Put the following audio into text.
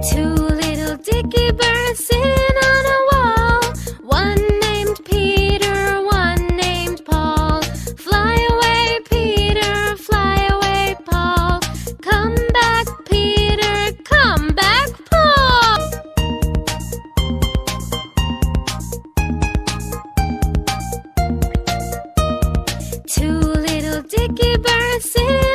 Two little Dicky birds sitting on a wall. One named Peter, one named Paul. Fly away, Peter, fly away, Paul. Come back, Peter, come back, Paul. Two little Dicky birds sitting